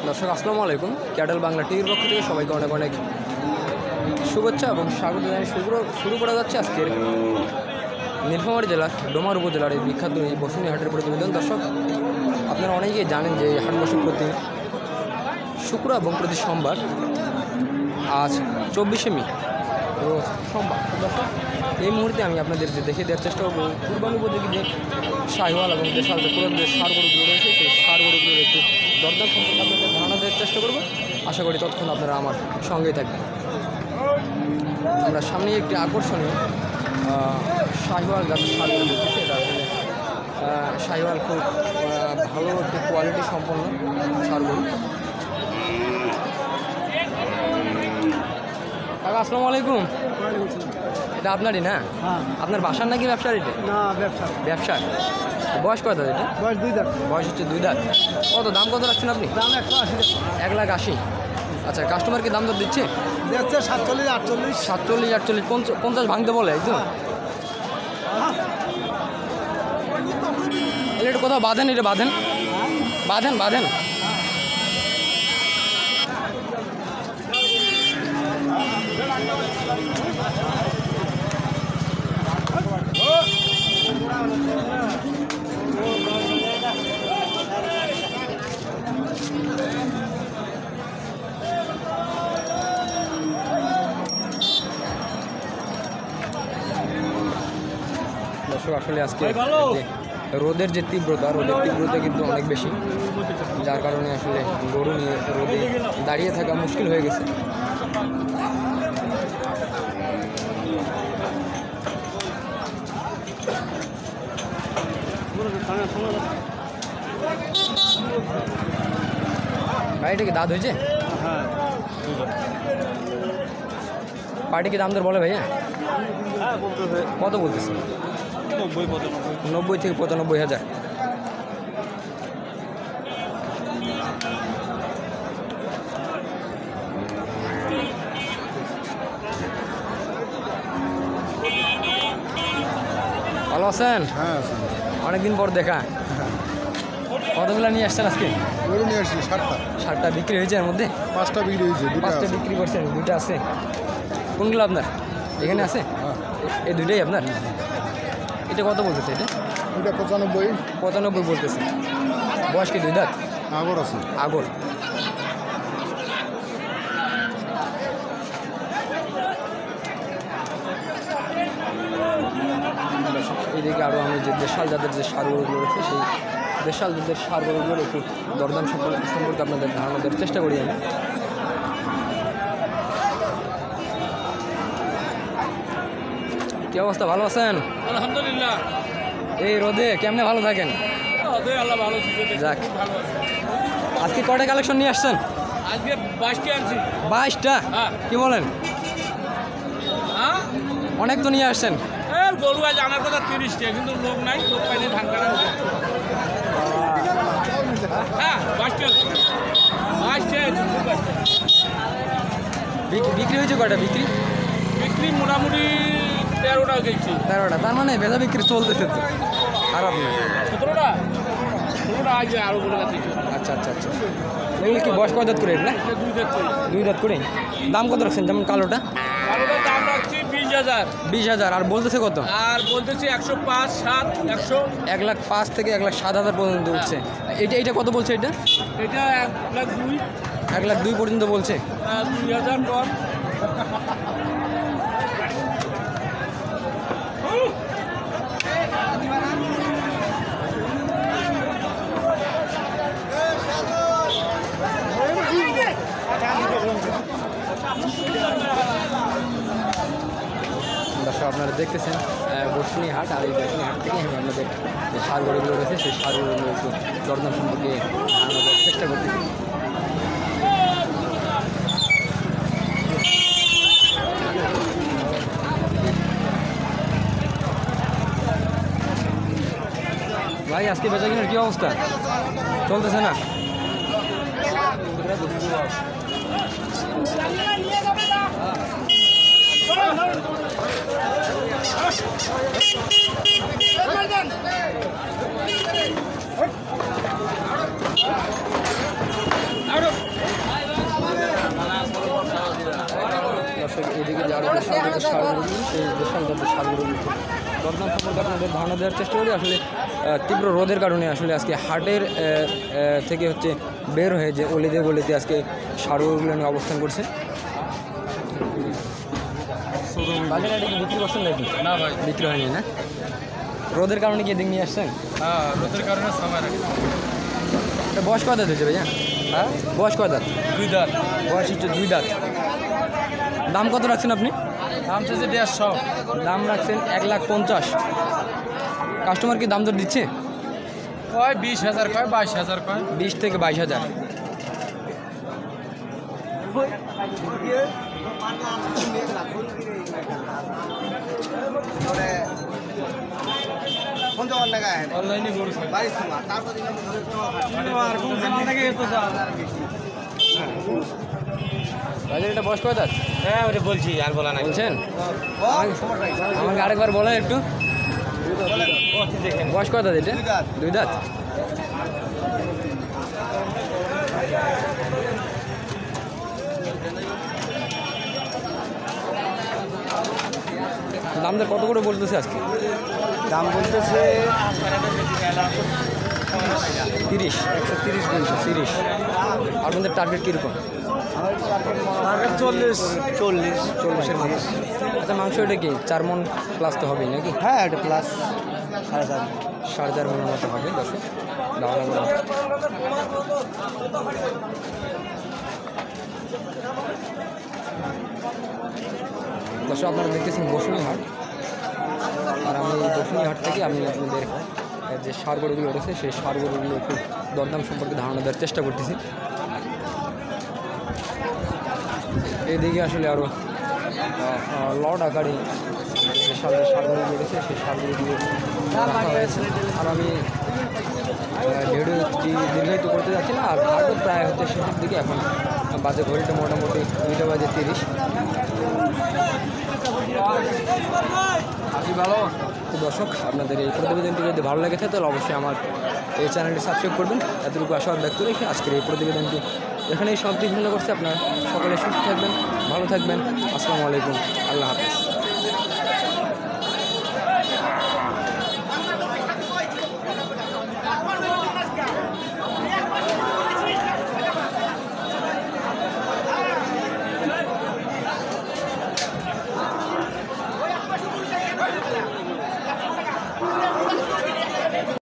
দর্শক আসসালামু আলাইকুম। ক্যাটেল বাংলা টিভির পক্ষ থেকে সবাইকে অনেক অনেক শুভেচ্ছা এবং স্বাগত জানিয়ে শুরু করা যাচ্ছে আজকের নীলফামারী জেলার ডোমার উপজেলার এই বিখ্যাত এই বসুনি হাটের প্রতিবেদন। দর্শক আপনারা অনেকেই জানেন যে হাট বসে প্রতি শুক্র এবং প্রতি সোমবার। আজ 24শে মে সোমবার। দর্শক এই মুহূর্তে আমি আপনাদের দেখিয়ে দেওয়ার চেষ্টা করবো কুরবানি উপযোগী যে শাহিওয়াল এবং দেশাল যে পুরো সার গরুগুলো রয়েছে সেই সার গরুগুলোর একটু দরদাম সম্পর্কে আপনাদের ধারণা দেওয়ার চেষ্টা করবো। আশা করি ততক্ষণ আপনারা আমার সঙ্গেই থাকবেন। আমরা সামনে একটি আকর্ষণীয় শাহিওয়াল জাতের সার গরু দেখতেছি। এটা আসলে শাহিওয়াল খুব ভালো একটি কোয়ালিটি সম্পন্ন সার গরু। কাকা আসসালামু আলাইকুম। এটা আপনারই না? আপনার বাসার নাকি ব্যবসার? এটা না, ব্যবসা। ব্যবসার। বয়স কত এটা? বয়স 2 দাঁত। বয়স হচ্ছে 2 দাঁত। কত দাম কত রাখছেন আপনি? দাম 180 টাকা। 1,80,000। আচ্ছা, কাস্টমারকে দাম দর দিচ্ছে? দিচ্ছে 47 48। 47 48 50 ভাঙতে বলে একদম। এটা কোথাও বাঁধেন, এটা বাঁধেন বাঁধেন বাঁধেন। দর্শক আসলে আজকে রোদের যে তীব্রতা কিন্তু অনেক বেশি, যার কারণে আসলে গরু নিয়ে রোদে দাঁড়িয়ে থাকা মুশকিল হয়ে গেছে। গাড়িটা কি দাঁত হয়েছে? পার্টি কি দাম দর বলে ভাইয়া? কত বলতেছে? 90 থেকে 95,000। ভালো আছেন? হ্যাঁ, অনেকদিন পর দেখা। কতগুলো নিয়ে আসছেন আজকে? গরু নিয়ে আসছি 7টা। 7টা বিক্রি হয়েছে? এর মধ্যে 5টা বিক্রি হয়েছে, 5টা বিক্রি করছেন, 2টা আছে। কোনগুলো আপনার? এখানে আছে? এই 2টাই আপনার? এটা কত বলতেছে? এটা 95 বলতেছে। বয়স কি 2 দাঁত? আগর আছে। আগর। এইদিকে আরও আমি যে দেশাল জাতের যে সার গরুগুলো রয়েছে সেই দেশাল জাতের সার গরুগুলোর একটু দরদাম সম্পর্কে আপনাদের ধারণা দেওয়ার চেষ্টা করি আমি। কি অবস্থা, ভালো আছেন? আলহামদুলিল্লাহ। এই রোদে কেমনে ভালো থাকেন? আল্লাহ ভালো যাক। আজকে কয়টা কালেকশন নিয়ে আসছেন? আজকে 22টি আনছি। 22টা? হ্যাঁ। কি বলেন, হ্যাঁ অনেক তো নিয়ে আসছেন। গরু আজ আনার কথা 30টা, কিন্তু লোক নাই, লোক পাইনি, ধান কাটা হচ্ছে। হ্যাঁ 22টা। বিক্রি হয়েছে কয়টা? বিক্রি মোটামুটি 13টা গেছি। 13টা। তার মানে ভেজা বিক্রি চলতেছে তো, খারাপ না। 17টা আগে আরো বলে গেছে। আচ্ছা আচ্ছা আচ্ছা। এগুলো কি বয়স কয় দাঁত করে? এগুলা 2 দাঁত করে। 2 দাঁত করে। দাম কত রাখছেন? যেমন কালোটার দাম রাখছি 20,000। 20,000। আর বলতেছে কত? আর বলতেছি 105, 7, 100। 1,05,000 থেকে 1,07,000 পর্যন্ত উঠছে। এটা কত বলছে? এটা 1,02,000। 1,02,000 পর্যন্ত বলছে। 2,000 কম। দর্শক আপনারা দেখতেছেন বসুনি হাট, আর এই বসুনি হাট থেকে আমি আপনাদের যে সার গরুগুলো রয়েছে সেই সার গরুগুলো একটু দরদাম সম্পর্কে ধারণা দেওয়ার চেষ্টা করতেছি। ভাই আজকে বেচা কিনার কী অবস্থা? চলতেছে না? Out of দরদাম সম্পর্কে আপনাদের ধারণা দেওয়ার চেষ্টা করি। আসলে তীব্র রোদের কারণে আসলে আজকে হাটের থেকে হচ্ছে বের হয়ে যে গলিতে আজকে সারগুলো নিয়ে অবস্থান করছে। বাজারে এটা কি বিক্রি করছেন নাকি? না ভাই, বিক্রি হয়নি না? রোদের কারণে কি এদিক নিয়ে আসছেন? হ্যাঁ রোদের কারণে সময় রাখি। এটা বয়স কয় দাঁত হয়েছে ভাইয়া? হ্যাঁ বয়স কয় দাঁত? 2 দাঁত। বয়স হচ্ছে 2 দাঁত। দাম কত রাখছেন আপনি? দাম চাইছে 150। দাম রাখছেন 1,50,000। কাস্টমার কি দাম দর দিচ্ছে? কয় 20,000 কয় 22,000 কয়। 20 থেকে 22,000। অনলাইনে করছে বাজারে এটা বয়স কয় দাঁত? হ্যাঁ ওটা বলছি আর বলা নাই। বলছেন? আমাকে আরেকবার বলেন একটু। বয়স কয় দাঁত এটা? 2 দাঁত। দাম দর কত করে বলতেছে আজকে? দাম বলতেছে 30, 130 বলছে 30। আপনাদের টার্গেট কীরকম? 40-এর মধ্যে। আচ্ছা মাংস এটা কি 4 মণ প্লাস তো হবেই নাকি? হ্যাঁ এটা প্লাস 4.5 4.5 মণের মতো হবে দর্শক। ধারণা করা হচ্ছে। দর্শক আপনারা দেখতেছেন বসুনি হাট, আর আমি এই বসুনি হাট থেকে আমি আপনাদের যে সার গরুগুলো রয়েছে সেই সার গরুগুলো একটু দরদাম সম্পর্কে ধারণা দেওয়ার চেষ্টা করতেছি। এদিকে আসলে আরও লড আকারে যে সারগুলো রয়েছে সেই সারগুলো রাখা হয়েছে। আর আমি ভিডিওটি দীর্ঘায়িত করতে যাচ্ছি না। আর হাটও প্রায় হচ্ছে শেষের দিকে। এখন বাজে ঘড়িটা মোটামুটি 2টা বাজে 30। ভালো তো দর্শক, আপনাদের এই প্রতিবেদনটি যদি ভালো লেগে থাকে তাহলে অবশ্যই আমার এই চ্যানেলটি সাবস্ক্রাইব করবেন। এতটুকু আশাবাদ ব্যক্ত রেখে আজকের এই প্রতিবেদনটি এখানেই সমাপ্তি ঘোষণা করছি। আপনারা সকলে সুস্থ থাকবেন, ভালো থাকবেন। আসসালামু আলাইকুম, আল্লাহ হাফেজ।